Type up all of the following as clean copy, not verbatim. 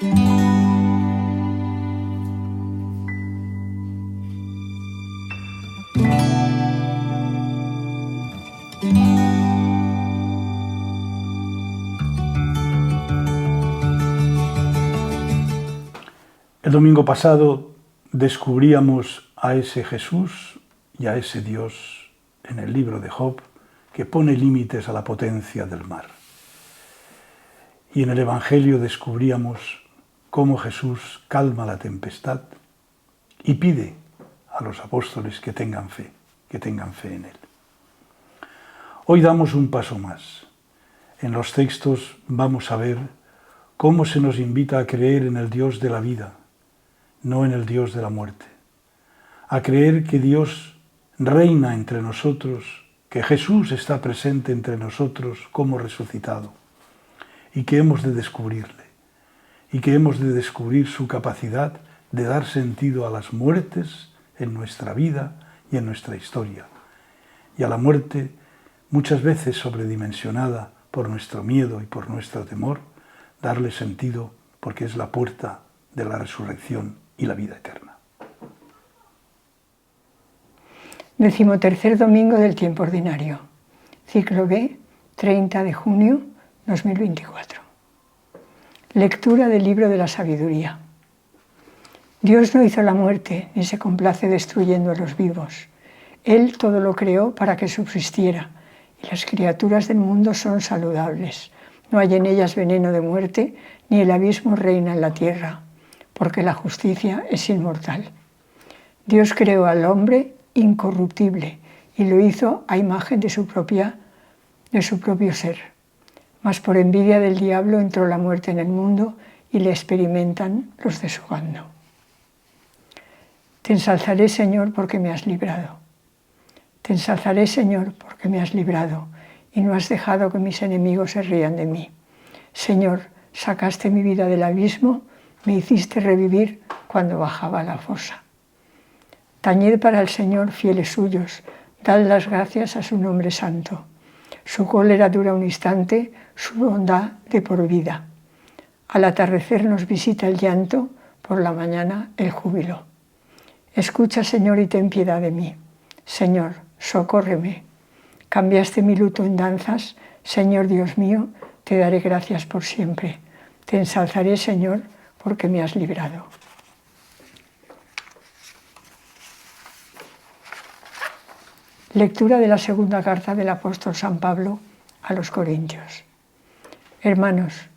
El domingo pasado descubríamos a ese Jesús y a ese Dios en el libro de Job que pone límites a la potencia del mar. Y en el Evangelio descubríamos cómo Jesús calma la tempestad y pide a los apóstoles que tengan fe en Él. Hoy damos un paso más. En los textos vamos a ver cómo se nos invita a creer en el Dios de la vida, no en el Dios de la muerte. A creer que Dios reina entre nosotros, que Jesús está presente entre nosotros como resucitado y que hemos de descubrirle y que hemos de descubrir su capacidad de dar sentido a las muertes en nuestra vida y en nuestra historia, y a la muerte muchas veces sobredimensionada por nuestro miedo y por nuestro temor, darle sentido porque es la puerta de la resurrección y la vida eterna. 13º domingo del tiempo ordinario, ciclo B, 30 de junio 2024. Lectura del libro de la sabiduría. Dios no hizo la muerte, ni se complace destruyendo a los vivos. Él todo lo creó para que subsistiera, y las criaturas del mundo son saludables. No hay en ellas veneno de muerte, ni el abismo reina en la tierra, porque la justicia es inmortal. Dios creó al hombre incorruptible y lo hizo a imagen de su propio ser. Mas por envidia del diablo entró la muerte en el mundo y le experimentan los de su bando. Te ensalzaré, Señor, porque me has librado. Te ensalzaré, Señor, porque me has librado y no has dejado que mis enemigos se rían de mí. Señor, sacaste mi vida del abismo, me hiciste revivir cuando bajaba a la fosa. Tañed para el Señor, fieles suyos, dad las gracias a su nombre santo. Su cólera dura un instante, su bondad de por vida. Al atardecer nos visita el llanto, por la mañana el júbilo. Escucha, Señor, y ten piedad de mí. Señor, socórreme. Cambiaste mi luto en danzas, Señor Dios mío, te daré gracias por siempre. Te ensalzaré, Señor, porque me has librado. Lectura de la segunda carta del apóstol San Pablo a los Corintios. Hermanos,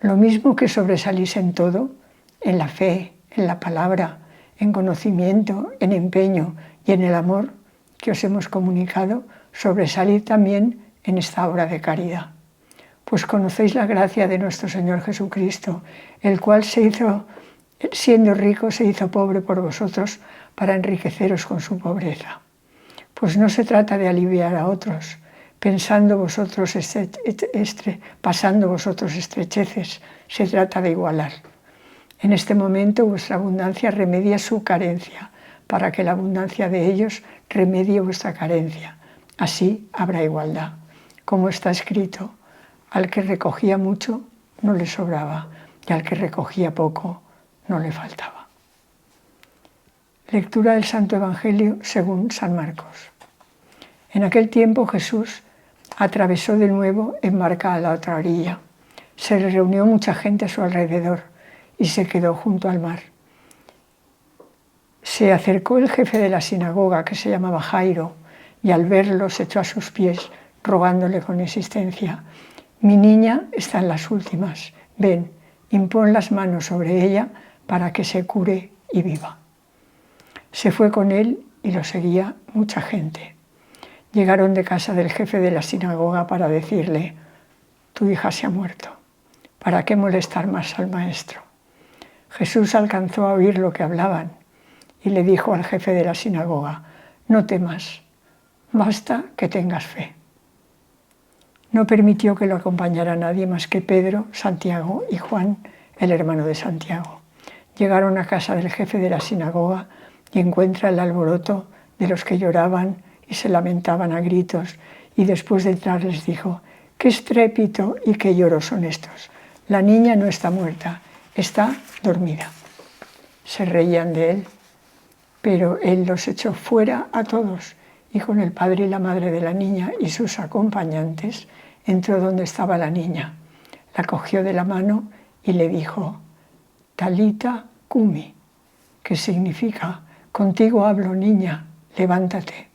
lo mismo que sobresalís en todo, en la fe, en la palabra, en conocimiento, en empeño y en el amor que os hemos comunicado, sobresalid también en esta obra de caridad. Pues conocéis la gracia de nuestro Señor Jesucristo, el cual siendo rico, se hizo pobre por vosotros para enriqueceros con su pobreza. Pues no se trata de aliviar a otros, pasando vosotros estrecheces, se trata de igualar. En este momento vuestra abundancia remedia su carencia, para que la abundancia de ellos remedie vuestra carencia. Así habrá igualdad. Como está escrito, al que recogía mucho no le sobraba, y al que recogía poco no le faltaba. Lectura del Santo Evangelio según San Marcos. En aquel tiempo Jesús atravesó de nuevo en barca a la otra orilla. Se le reunió mucha gente a su alrededor y se quedó junto al mar. Se acercó el jefe de la sinagoga, que se llamaba Jairo, y al verlo se echó a sus pies, rogándole con insistencia: «Mi niña está en las últimas. Ven, impón las manos sobre ella para que se cure y viva». Se fue con él y lo seguía mucha gente. Llegaron de casa del jefe de la sinagoga para decirle: «Tu hija se ha muerto. ¿Para qué molestar más al maestro?». Jesús alcanzó a oír lo que hablaban y le dijo al jefe de la sinagoga: «No temas, basta que tengas fe». No permitió que lo acompañara nadie más que Pedro, Santiago y Juan, el hermano de Santiago. Llegaron a casa del jefe de la sinagoga y encuentra el alboroto de los que lloraban y se lamentaban a gritos, y después de entrar les dijo: «¿Qué estrépito y qué lloros son estos? La niña no está muerta, está dormida. Se reían de él, pero él los echó fuera a todos y con el padre y la madre de la niña y sus acompañantes entró donde estaba la niña. La cogió de la mano y le dijo: Talita cumi, que significa: contigo hablo, niña, levántate.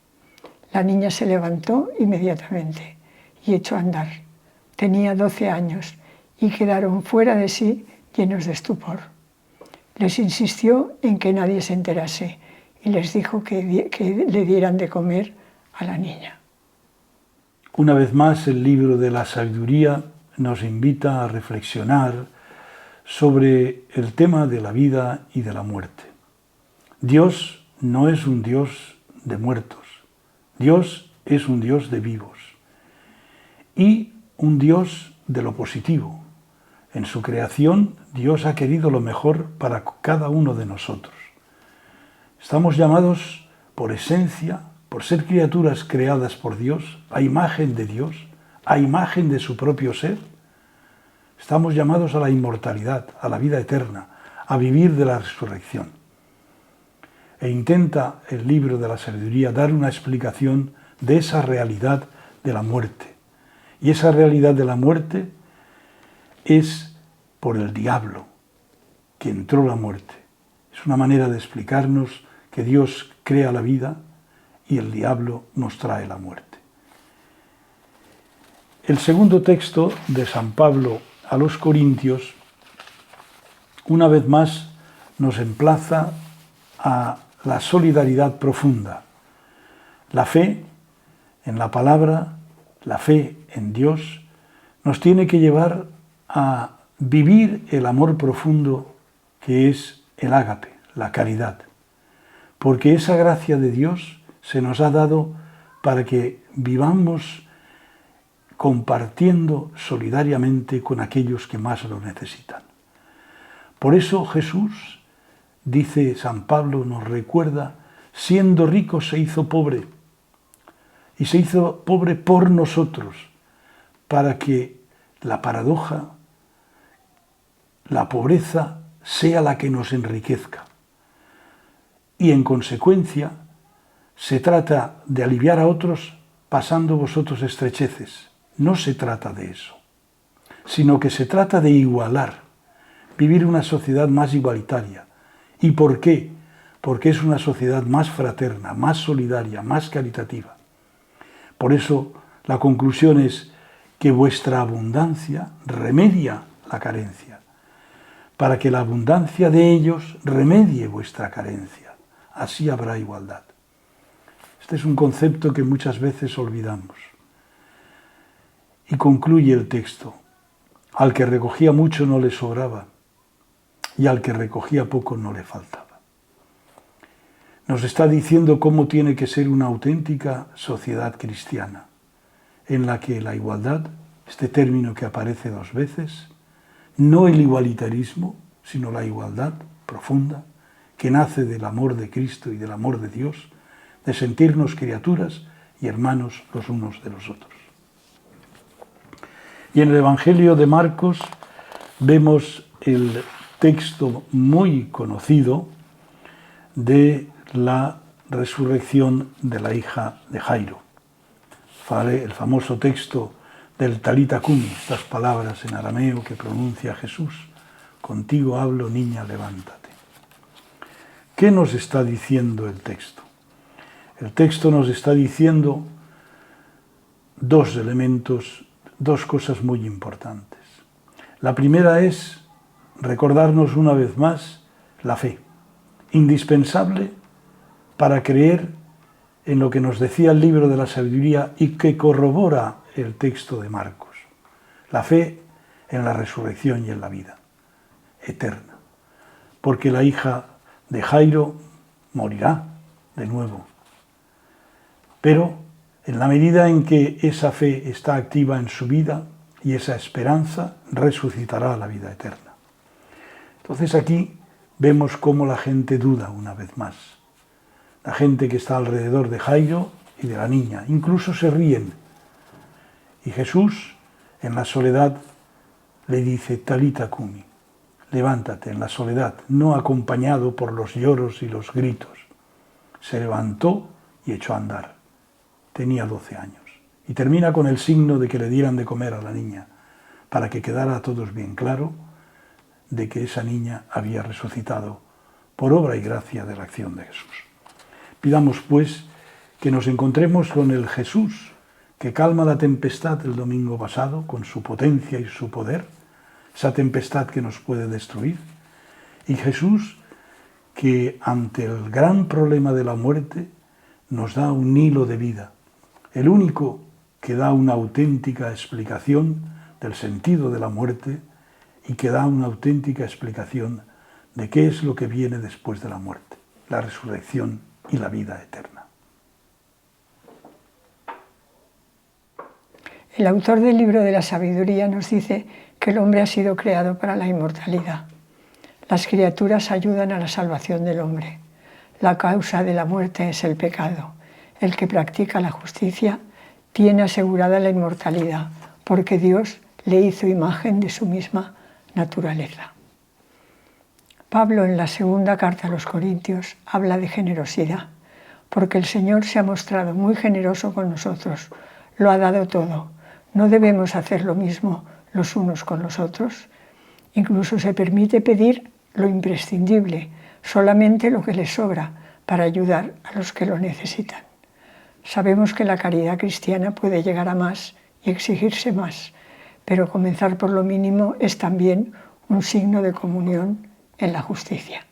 La niña se levantó inmediatamente y echó a andar. Tenía 12 años y quedaron fuera de sí, llenos de estupor. Les insistió en que nadie se enterase y les dijo que le dieran de comer a la niña. Una vez más, el libro de la sabiduría nos invita a reflexionar sobre el tema de la vida y de la muerte. Dios no es un Dios de muertos, Dios es un Dios de vivos y un Dios de lo positivo. En su creación, Dios ha querido lo mejor para cada uno de nosotros. Estamos llamados por esencia, por ser criaturas creadas por Dios, a imagen de Dios, a imagen de su propio ser. Estamos llamados a la inmortalidad, a la vida eterna, a vivir de la resurrección. E intenta el libro de la sabiduría dar una explicación de esa realidad de la muerte. Y esa realidad de la muerte es por el diablo, que entró la muerte. Es una manera de explicarnos que Dios crea la vida y el diablo nos trae la muerte. El segundo texto de San Pablo a los Corintios, una vez más, nos emplaza a la solidaridad profunda. La fe en la palabra, la fe en Dios, nos tiene que llevar a vivir el amor profundo que es el ágape, la caridad. Porque esa gracia de Dios se nos ha dado para que vivamos compartiendo solidariamente con aquellos que más lo necesitan. Por eso Jesús, dice San Pablo, nos recuerda, siendo rico se hizo pobre, y se hizo pobre por nosotros, para que la paradoja, la pobreza, sea la que nos enriquezca. Y en consecuencia, se trata de aliviar a otros pasando vosotros estrecheces. No se trata de eso, sino que se trata de igualar, vivir una sociedad más igualitaria. ¿Y por qué? Porque es una sociedad más fraterna, más solidaria, más caritativa. Por eso la conclusión es que vuestra abundancia remedia la carencia, para que la abundancia de ellos remedie vuestra carencia. Así habrá igualdad. Este es un concepto que muchas veces olvidamos. Y concluye el texto: al que recogía mucho no le sobraba, y al que recogía poco no le faltaba. Nos está diciendo cómo tiene que ser una auténtica sociedad cristiana, en la que la igualdad, este término que aparece 2 veces, no el igualitarismo, sino la igualdad profunda, que nace del amor de Cristo y del amor de Dios, de sentirnos criaturas y hermanos los unos de los otros. Y en el Evangelio de Marcos vemos el texto muy conocido de la resurrección de la hija de Jairo. El famoso texto del Talita cumi, estas palabras en arameo que pronuncia Jesús: contigo hablo, niña, levántate. ¿Qué nos está diciendo el texto? El texto nos está diciendo 2 elementos, 2 cosas muy importantes. La primera es recordarnos una vez más la fe, indispensable para creer en lo que nos decía el libro de la sabiduría y que corrobora el texto de Marcos. La fe en la resurrección y en la vida eterna. Porque la hija de Jairo morirá de nuevo. Pero en la medida en que esa fe está activa en su vida y esa esperanza, resucitará a la vida eterna. Entonces aquí vemos cómo la gente duda una vez más. La gente que está alrededor de Jairo y de la niña, incluso se ríen. Y Jesús, en la soledad, le dice Talita cumi, levántate en la soledad, no acompañado por los lloros y los gritos. Se levantó y echó a andar. Tenía 12 años. Y termina con el signo de que le dieran de comer a la niña, para que quedara a todos bien claro de que esa niña había resucitado por obra y gracia de la acción de Jesús. Pidamos, pues, que nos encontremos con el Jesús que calma la tempestad el domingo pasado con su potencia y su poder, esa tempestad que nos puede destruir, y Jesús que ante el gran problema de la muerte nos da un hilo de vida, el único que da una auténtica explicación del sentido de la muerte y que da una auténtica explicación de qué es lo que viene después de la muerte, la resurrección y la vida eterna. El autor del libro de la sabiduría nos dice que el hombre ha sido creado para la inmortalidad. Las criaturas ayudan a la salvación del hombre. La causa de la muerte es el pecado. El que practica la justicia tiene asegurada la inmortalidad, porque Dios le hizo imagen de su misma naturaleza. Pablo, en la segunda carta a los Corintios, habla de generosidad, porque el Señor se ha mostrado muy generoso con nosotros, lo ha dado todo. No debemos hacer lo mismo los unos con los otros. Incluso se permite pedir lo imprescindible, solamente lo que les sobra, para ayudar a los que lo necesitan. Sabemos que la caridad cristiana puede llegar a más y exigirse más, pero comenzar por lo mínimo es también un signo de comunión en la justicia.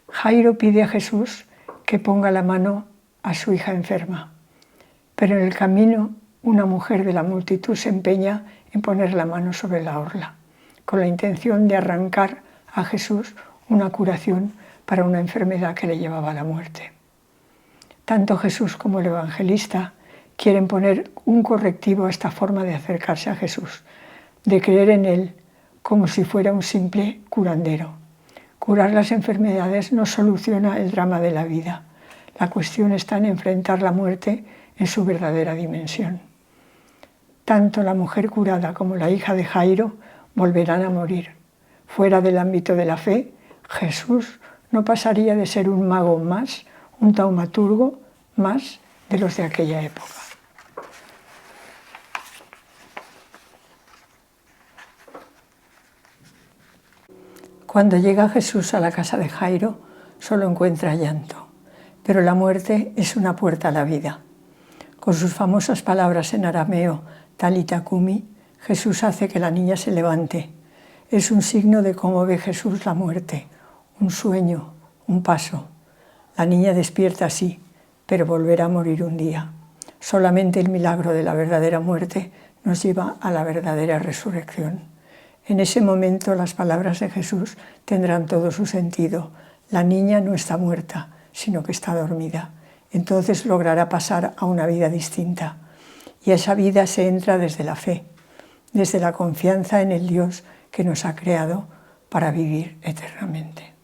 Jairo pide a Jesús que ponga la mano a su hija enferma, pero en el camino una mujer de la multitud se empeña en poner la mano sobre la orla, con la intención de arrancar a Jesús una curación para una enfermedad que le llevaba a la muerte. Tanto Jesús como el evangelista quieren poner un correctivo a esta forma de acercarse a Jesús, de creer en Él como si fuera un simple curandero. Curar las enfermedades no soluciona el drama de la vida. La cuestión está en enfrentar la muerte en su verdadera dimensión. Tanto la mujer curada como la hija de Jairo volverán a morir. Fuera del ámbito de la fe, Jesús no pasaría de ser un mago más, un taumaturgo más de los de aquella época. Cuando llega Jesús a la casa de Jairo, solo encuentra llanto, pero la muerte es una puerta a la vida. Con sus famosas palabras en arameo, Talita Kumi, Jesús hace que la niña se levante. Es un signo de cómo ve Jesús la muerte, un sueño, un paso. La niña despierta sí, pero volverá a morir un día. Solamente el milagro de la verdadera muerte nos lleva a la verdadera resurrección. En ese momento las palabras de Jesús tendrán todo su sentido. La niña no está muerta, sino que está dormida. Entonces logrará pasar a una vida distinta. Y a esa vida se entra desde la fe, desde la confianza en el Dios que nos ha creado para vivir eternamente.